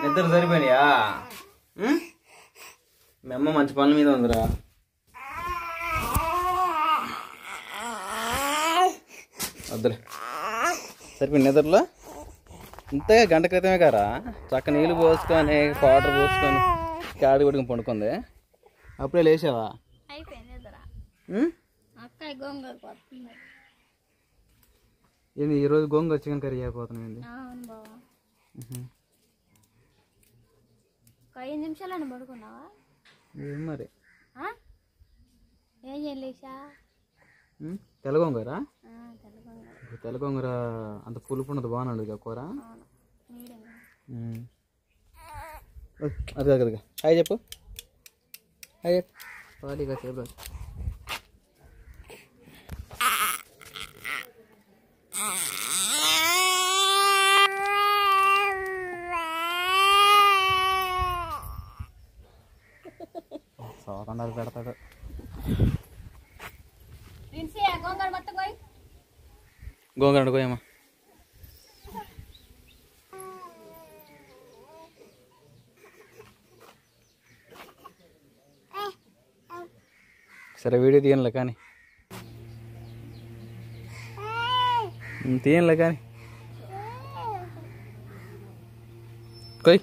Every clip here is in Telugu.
నిద్ర సరిపోయినాయా? మీ అమ్మ మంచి పనుల మీద ఉందిరా. వద్దులే సరిపోయింది నిద్రలో. ఇంతగా గంట క్రితమే కారా చక్క నీళ్ళు పోసుకొని పౌడర్ పోసుకొని కాడి కొట్టుకుని పండుకుంది. అప్పుడే లేచావా? ఏంది ఈరోజు గోంగూర చికెన్ కర్రీ అయిపోతున్నాయండి. 5 నిమిషాలని పడుకున్నావా? ఏం మరి ఏం చేయలేసా? తెల్లగోంగూర. తెల్లగోంగూర అంత పులుపు ఉన్నది బాగున్నాడు ఇక కూర. అది కదా హాయ్ చెప్పు. హాయ్ చెప్పు. పాలిగా చెప్పు. సోకండాలు పెడతాడు. గోంగూర అనుకోయమ్మా. సరే వీడియో తీయనులే కానీ తీయనులే కానీ కొయ్.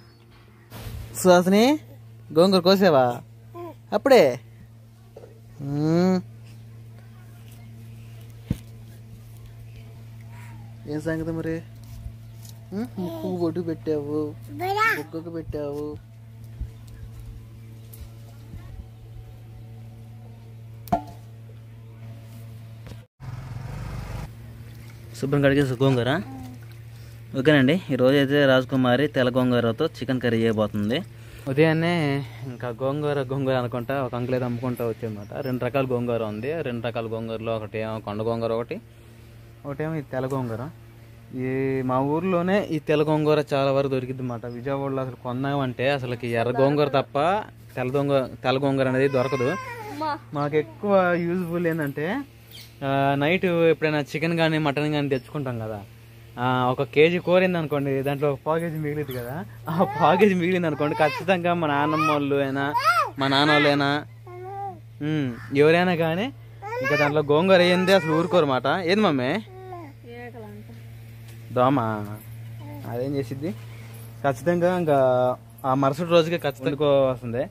సుహాసిని గోంగూర కోసావా అప్పుడే? ఏం సంగతి మరి? ముక్కు బొట్టు పెట్టావు, బొక్కకు పెట్టావు. శుభ్రం కడిగేసి గోంగూర. ఓకేనండి, ఈరోజు అయితే రాజకుమారి తెల్ల గోంగూరతో చికెన్ కర్రీ చేయబోతుంది. ఉదయాన్నే ఇంకా గోంగూర అనుకుంటా ఒక అంకుల్ అయితే అమ్ముకుంటా వచ్చాయన్నమాట. 2 రకాల గోంగూర ఉంది. 2 రకాల గోంగూరలో ఒకటి ఏమో కొండ గోంగూర, ఒకటేమో ఈ తెల్ల గోంగూర. ఈ మా ఊర్లోనే ఈ తెల్ల గోంగూర చాలా వరకు దొరికిద్ది అన్నమాట. విజయవాడలో అసలు కొన్నామంటే అసలుకి ఎర్ర గోంగూర తప్ప తెల్ల గోంగూర అనేది దొరకదు. మాకు ఎక్కువ యూజ్ఫుల్ ఏంటంటే నైట్ ఎప్పుడైనా చికెన్ కానీ మటన్ కానీ తెచ్చుకుంటాం కదా, 1 కేజీ కోరింది అనుకోండి, దాంట్లో 1/4 కేజీ మిగిలింది కదా. ఆ 1/4 కేజీ మిగిలింది అనుకోండి, ఖచ్చితంగా మా నాన్నమ్మ వాళ్ళు అయినా మా నాన్న వాళ్ళు అయినా ఎవరైనా కానీ ఇంకా దాంట్లో గోంగూర వేయింది అసలు ఊరుకోరమాట. ఏది మమ్మీ? దోమ అదేం చేసిద్ది ఖచ్చితంగా. ఇంకా ఆ మరుసటి రోజుకి ఖచ్చితంగా వస్తుంది.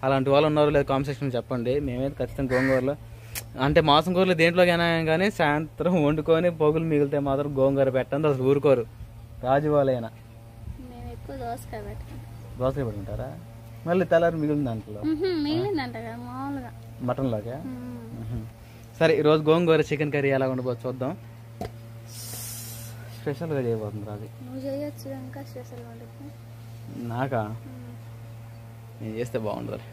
అలాంటి వాళ్ళు ఉన్నారు లేదు కామెంట్ సెక్షన్ చెప్పండి. మేమైతే ఖచ్చితంగా గోంగూరలో అంటే మాంసం కూరలు దేంట్లోకైనా కానీ సాయంత్రం వండుకొని పొగులు మిగిలితే మాత్రం గోంగూర పెట్టండి అసలు ఊరుకోరు. రాజు వాళ్ళైనా దోసకాయ పెట్టుకుంటారా? మళ్ళీ తెల్లారి మిగిలిన దాంట్లో మటన్లోకే. సరే ఈరోజు గోంగూర చికెన్ కర్రీ ఎలా ఉండబోదు చూద్దాం. స్పెషల్గా చేయబోతుంది రాజు. నాకా? నేను చేస్తే బాగుండదు.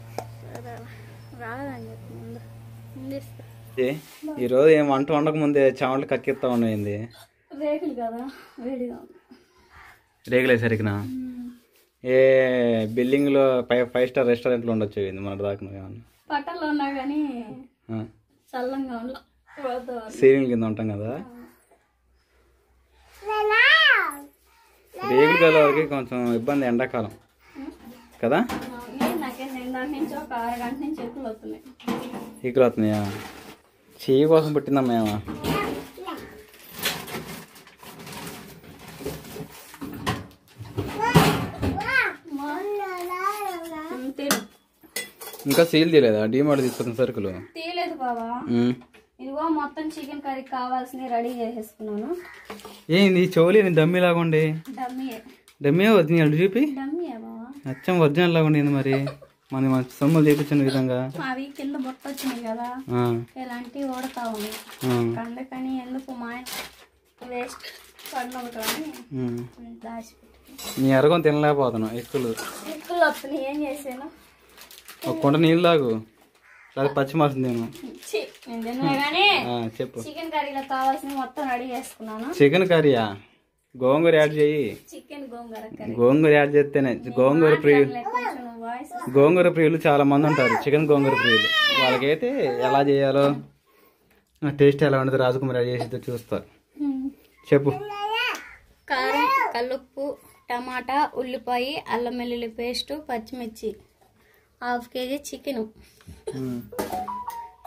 ఈరోజు ఏం వంట వండక ముందే చావట్లు కక్కిస్తా ఉన్నది. రేగులే సరికినా ఏ బిల్డింగ్ లో 5 స్టార్ రెస్టారెంట్ లో ఉండొచ్చు మన దాకా సీలింగ్ కింద ఉంటాం కదా. రేగులు గల వరకు కొంచెం ఇబ్బంది ఎండాకాలం కదా. ఈకలు వస్తున్నాయా? చెయ్యి కోసం పుట్టిందమ్మా ఏమో. ఇంకా సీల్ తీయలేదా? డీమార్ట్ తీసుకున్న సరుకులు తీయలేదు బాబా. ఇదిగో మొత్తం చికెన్ కర్రీ కావాల్సినవి రెడీ చేసేసుకున్నాను. ఏంది చెవులు డమ్మీ లాగుండి? డమ్మీ ఒరిజినల్ చూపి అచ్చం ఒరిజినల్ లాగుండి. మరి మన సొమ్ములు చేపించిన విధంగా అవి కింద బొట్ట వచ్చినాయి కదా, ఇలాంటివి ఓడతా ఉన్నాయి. అందుకని ఎందుకు మా వేస్ట్ నీ అరగం తినలేకపోతున్నావు. ఎక్కులు వస్తున్నాయి. ఏం చేసాను? ఒక కుండ నీళ్ళు తాగు, అది పచ్చి మాసం నేను. చెప్పు. చికెన్ కర్రీలో కావాల్సిన మొత్తం రెడీ చేసుకున్నాను. చికెన్ కర్రీయా? గోంగూర యాడ్ చేయి. గోంగూర యాడ్ చేస్తేనే గోంగూర ప్రియులు చాలా మంది ఉంటారు. చికెన్ గోంగూర ప్రియులు వాళ్ళకైతే ఎలా చేయాలో టేస్ట్ ఎలా ఉండదు రాజకుమారి యాడ్ చేసి చూస్తారు. చెప్పు. కారం, కల్లుప్పు, టమాటా, ఉల్లిపాయ, అల్లం వెల్లుల్లి పేస్ట్, పచ్చిమిర్చి, 1/2 kg చికెన్,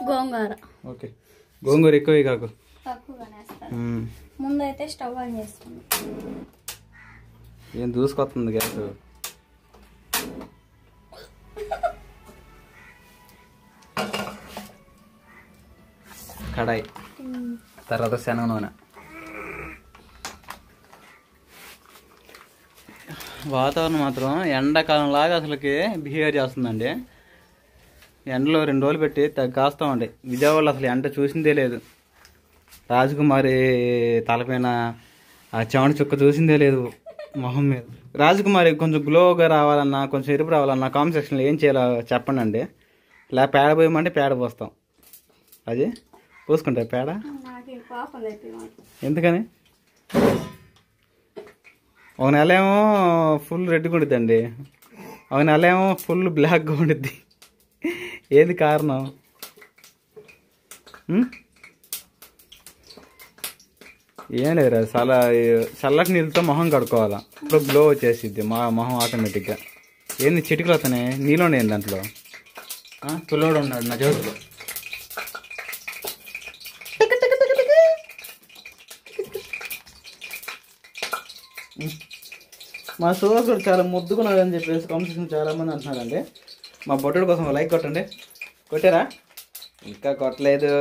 గోంగూర. ఓకే, గోంగూర ఎక్కువ కాకు, తక్కువగానే వేస్తాను. ముందైతే స్టవ్ ఆన్ చేస్తాను. ఏం దూసుకొస్తుంది గ్యాస్. కడాయి, తర్వాత శనగ నూనె. వాతావరణం మాత్రం ఎండాకాలం లాగా అసలుకి బిహేవియర్ చేస్తుందండి. ఎండలో 2 రోజులు పెట్టి కాస్తామండి. విజయవాడలో అసలు ఎండ చూసిందే లేదు. రాజకుమారి తలపైన ఆ చెమట చుక్క చూసిందే లేదు మొహం మీద. రాజకుమారి కొంచెం గ్లోగా రావాలన్నా, కొంచెం ఎరుపు రావాలన్నా కామెంట్ సెక్షన్లో ఏం చేయాలో చెప్పండి అండి. ఇలా పేడ పోయమంటే పేడ పోస్తాం. అది పోసుకుంటా పేడ. ఎందుకని? ఒక నెల ఏమో ఫుల్ రెడ్గా ఉండిద్దండి, ఒక నెల ఏమో ఫుల్ బ్లాక్గా ఉండిద్ది. ఏది కారణం? ఏం లేదురా, చల్లటి నీళ్ళతో మొహం కడుక్కోవాలా, ఇప్పుడు గ్లో వచ్చేసిద్ది మా మొహం ఆటోమేటిక్గా. ఏంది చిటికలు వస్తున్నాయి? నీళ్ళు ఉండేది దాంట్లో. పిల్లోడు ఉన్నాడు నా చేతిలో. మా సోదరుడు చాలా ముద్దుకున్నాడు అని చెప్పేసి కాంపిటీషన్ చాలా మంది అంటున్నారండి. మా బొట్టుడి కోసం లైక్ కొట్టండి. కొట్టారా? ఇంకా కొట్టలేదు,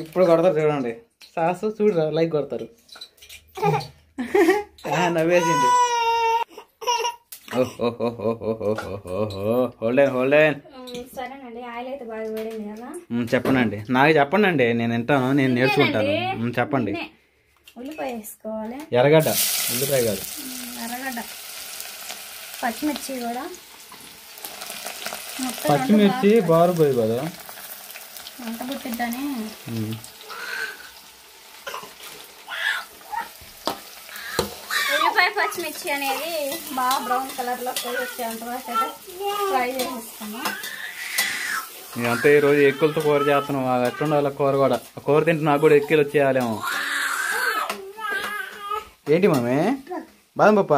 ఇప్పుడు కొడతారు చూడండి. సాసు చూడరా, లైక్ కొడతారు. నవ్వేసింది. చెప్పండి, నాకు చెప్పండి అండి, నేను వింటాను, నేను నేర్చుకుంటాను. చెప్పండి. ఉల్లిపాయ వేసుకోవాలి, ఎర్రగడ్డ, ఉల్లిపాయ కాదు, ఎర్రగడ్డ, పచ్చిమిర్చి కూడా. పచ్చిమిర్చి బారుపోయి కదా వంట పుట్టిద్దని. ఉల్లిపాయ పచ్చిమిర్చి అనేది బాగా బ్రౌన్ కలర్లో పోయి వచ్చేంత వరకు అయితే ఫ్రై చేసేస్తాము. అంతే, ఈరోజు ఎక్కులతో కూర చేస్తున్నాం. ఎట్లుండాలి కూర కూడా, కూర తింటే నాకు కూడా ఎక్కిలు వచ్చేయాలేమో. ఏంటి మామే? బాదం పప్ప.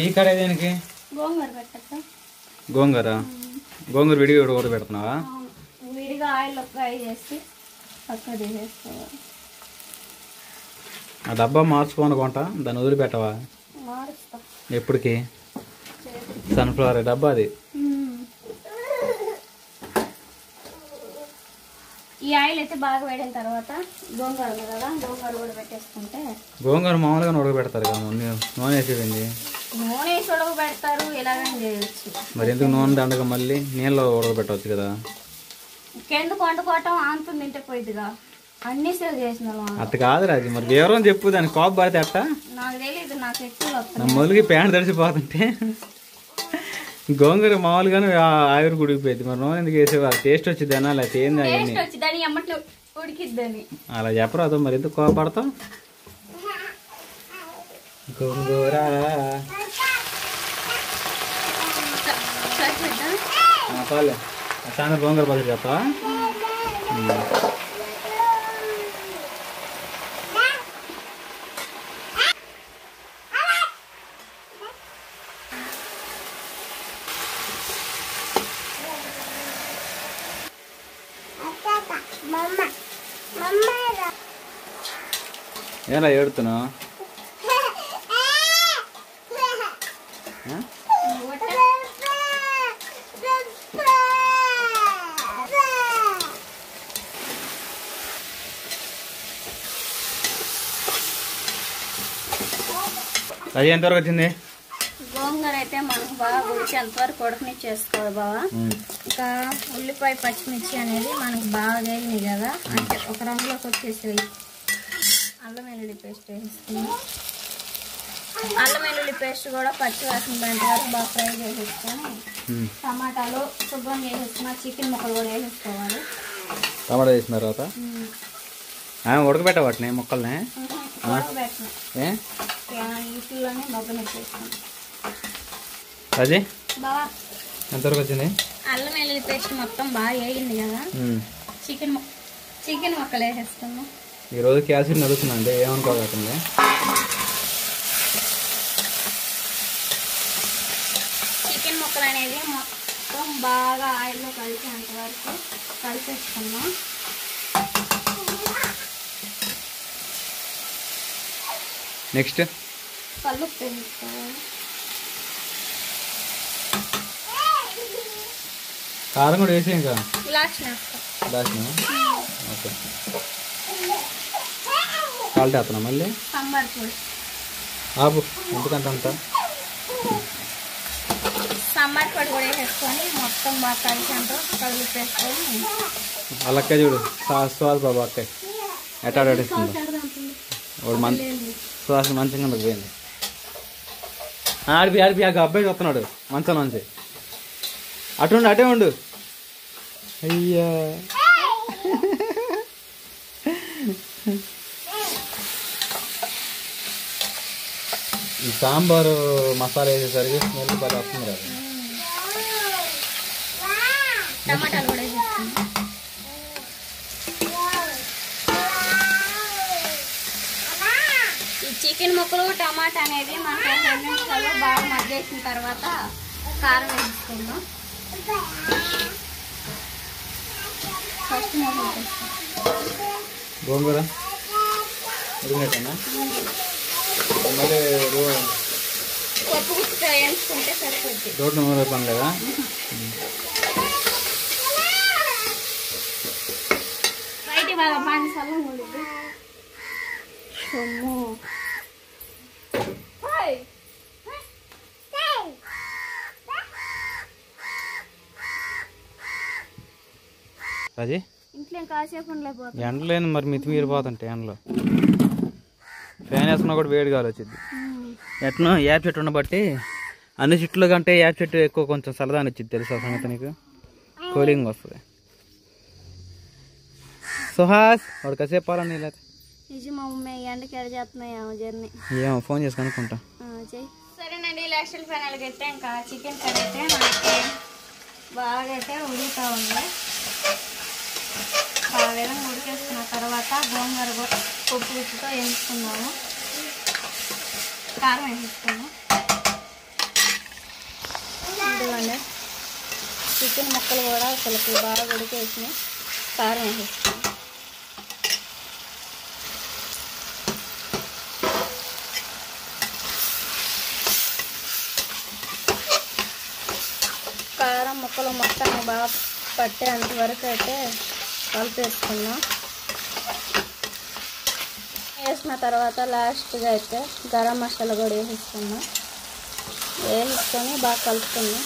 ఈ కడ దేనికి? గోంగూర పెట్టచ్చా? గోంగూర విడిగా కూడా పెడుతున్నావా? విడిగా ఆయిల్లో ఫ్రై చేసి పక్క తీసేసుకోవాలి. ఆ డబ్బా మార్చుకోనుకుంటా, దాన్ని వదిలిపెట్టవా? ఎప్పటికి? సన్ఫ్లవర్ డబ్బా అది. ఈ ఆయిల్ అయితే బాగా వేడిన తర్వాత గోంగూర కదా, గోంగూర కూడా పెట్టేసుకుంటే. గోంగూర మామూలుగా ఉడకబెడతారు కదా, నూనె వేసేది. నూనె వేసి ఉడకబెడతారు, ఎలాగని చేయొచ్చు. మరి ఎందుకు నూనె దండగా మళ్ళీ నీళ్ళలో ఉడకబెట్టవచ్చు కదా? ఇంకెందుకు వండుకోవటం, ఆంతుంది తింటే పోయిద్దిగా. అన్ని సేవ్ చేసిన అట్ట కాదు రాజు, మరి వివరం చెప్పు. దాని కాపు పడితే అట్ట నాకు తెలియదు, నాకు ఎక్కువ నా మొదలుకి ప్యాంట్ తడిసిపోతుంటే. గోంగూర మామూలుగానే ఆవిరి గుడికిపోయింది, మరి నూనె ఎందుకు వేసేవారు? టేస్ట్ వచ్చింది అన్నా, లేకపోతే ఏంది ఉడికిద్దని అలా చెప్పరాదు. మరి ఎందుకు కోపడతావు? గోంగూర చాలే, చాలా గోంగూర పద్ధతి చెప్తావా? ఏలా ఏడుతున్నావు? అది ఎంతవరకు వచ్చింది? గోంగూర అయితే మనకు బాగా ఉడికి ఎంతవరకు ఉడకనిచ్చేసుకోవాలి బాగా. ఇంకా ఉల్లిపాయ పచ్చిమిర్చి అనేది మనకు బాగా వేగినాయి కదా, అంటే ఒక రంగులోకి వచ్చేసేవి. అల్లం వెల్లుల్లి పేస్ట్ వేసేసుకున్నాం. అల్లం వెల్లుల్లి పేస్ట్ కూడా పచ్చి వాసన పోయేంత వరకు బాగా ఫ్రై చేసేసుకొని టమాటాలు శుభ్రం చేసేసుకున్న చికెన్ ముక్కలు కూడా వేసేసుకోవాలి. టమాటా వేసిన తర్వాత ఉడకబెట్ట వాటిని ముక్కల్ని వీటిలోనే మగ్గనిచ్చేస్తాం. అది బాగా ఎంతవరకు వచ్చింది? అల్లం వెల్లుల్లి పేస్ట్ మొత్తం బాగా వేగింది కదా, చికెన్ ముక్కలు వేసేసుకున్నాం. ఈరోజు క్యాసిడ్ నడుస్తుందండి, ఏమనుకోకండి. ముక్కలు అనేది మొత్తం బాగా ఆయిల్లో కలిసేంత వరకు కలిపేసుకుందాం. నెక్స్ట్ కళ్ళు పెంచుకోవాలి. కారం కూడా వేసే ఇంకా లాస్ట్ ఓకే కాల్ట్ వేస్తున్నా మళ్ళీ సాంబార్ పొడి ఆపు ఎందుకంటే అంత సాంబార్ పొడి కూడా వేసుకొని మొత్తం బాగా కలిసేంత కలిపేసుకొని అల్లక్కాయ చూడు సువాస బాబు అక్కాయ ఎటాడేస్తుంది వాడు సువాసన మంచిగా ఉండదు పోయింది. ఆడిపి ఆడిపి ఆ అబ్బాయి వస్తున్నాడు మంచాల నుంచి అటుండు అటే ఉండు. అయ్యా ఈ సాంబారు మసాలా వేసేసరికి స్మెల్ బాగా వస్తుంది కదా. టమాటాలు కూడా వేసేసుకుందాం. ఈ చికెన్ ముక్కలు టమాటా అనేది మనకు 2 నిమిషాలు బాగా మగ్గేసిన తర్వాత కారం వేసుకుందాం. ఫస్ట్ గోంగూర ఉడికినట్టేనా మళ్ళీ పప్పు గుత్తి వేయించుకుంటే సరిపోద్ది. రోడ్డు నూనె పని లేదా బయట బాగా బానిసలు మూడు అది ఇంట్లో కాసేపు ఉండలేకపోతుంది. ఎండలేని మరి మితిమీరిపోతుంటాయి ఎండలో. ఫ్యాన్ వేసుకున్నా కూడా వేడి గాలి వచ్చింది. ఎట్లా యాప్ చెట్టు ఉండబట్టి అన్ని చెట్లు కంటే యాప్ చెట్టు ఎక్కువ కొంచెం సరదాని వచ్చింది తెలుసా సంగతి నీకు. కూలింగ్ వస్తుంది. సుహాస్ వాడు కాసేపు పాలని నిజం మా మమ్మీ ఎండకి ఎడ చేస్తున్నాయేమో జర్నీ. ఏమో ఫోన్ చేసి కనుక్కుంటా. సరేనండి లాస్ట్ ఫైనల్గా అయితే ఇంకా చికెన్ కర్రీ అయితే మనకి బాగా అయితే ఉడుకుతూ ఉంది. ఆ విధంగా ఉడికేసుకున్న తర్వాత గోంగూర పప్పు ఉప్పుతో వేసుకున్నాము. కారం వేసుకున్నాము. ఇదిగోండి చికెన్ ముక్కలు కూడా అసలుకి బాగా ఉడికేసి కారం వేసేసుకున్నాం. కారం ముక్కలు మొత్తం బాగా పట్టేంత వరకు అయితే కలిపేసుకున్నాం. వేసిన తర్వాత లాస్ట్గా అయితే గరం మసాలా కూడా వేసేసుకున్నాం. వేసుకొని బాగా కలుపుకున్నాం.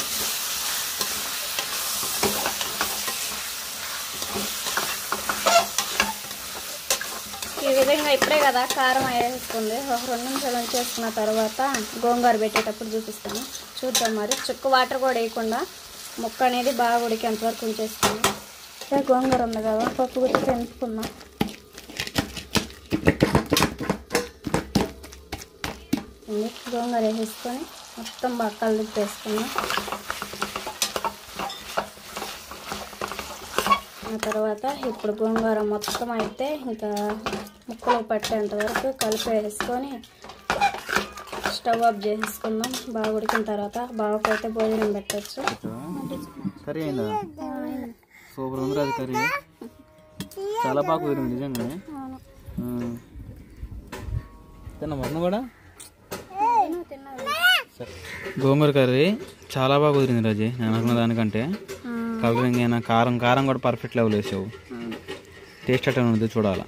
ఈ విధంగా ఇప్పుడే కదా కారం వేసుకుంది. ఒక 2 నిమిషాలు ఉంచేసుకున్న తర్వాత గోంగూర పెట్టేటప్పుడు చూపిస్తాను. చూద్దాం మరి. చుక్క వాటర్ కూడా వేయకుండా ముక్క అనేది బాగా ఉడికేంత వరకు ఉంచేసుకున్నాం. గోంగూర ఉంది కదా పప్పు గుత్తి తెంపుకుందాం. గోంగూర వేసుకొని మొత్తం బాగా కలిపేసుకున్నాం. ఆ తర్వాత ఇప్పుడు గోంగూర మొత్తం అయితే ఇంకా ముక్కలు పట్టేంత వరకు కలిపి వేసుకొని స్టవ్ ఆఫ్ చేసేసుకుందాం. బాగా ఉడికిన తర్వాత బావకైతే భోజనం పెట్టచ్చు. కర్రీ అయిందా? సూపర్ ఉంది అది కర్రీ. చాలా బాగా కుదిరింది నిజంగానే. తిన్నా మొన్న కూడా గోంగూర కర్రీ చాలా బాగా కుదిరింది రాజీ. నేను అనుకున్న దానికంటే కాకపోతే కారం కారం కూడా పర్ఫెక్ట్ లెవెల్ వేసావు. టేస్ట్ అట్లా ఉంది చూడాలా.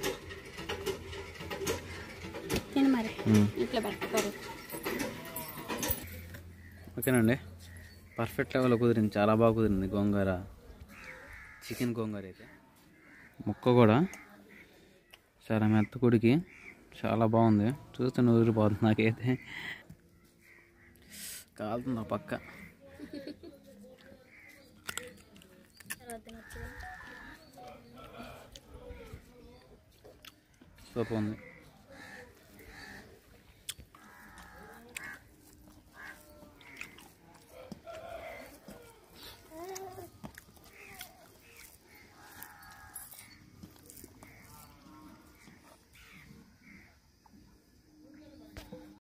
ఓకేనండి పర్ఫెక్ట్ లెవెల్లో కుదిరింది. చాలా బాగా కుదిరింది గోంగూర చికెన్ గోంగూర అయితే. ముక్క కూడా చాలా మెత్తకుడికి చాలా బాగుంది. చూస్తే నూరిపోతుంది నాకైతే. కాలుతుంది ఆ పక్క. సూపర్ ఉంది.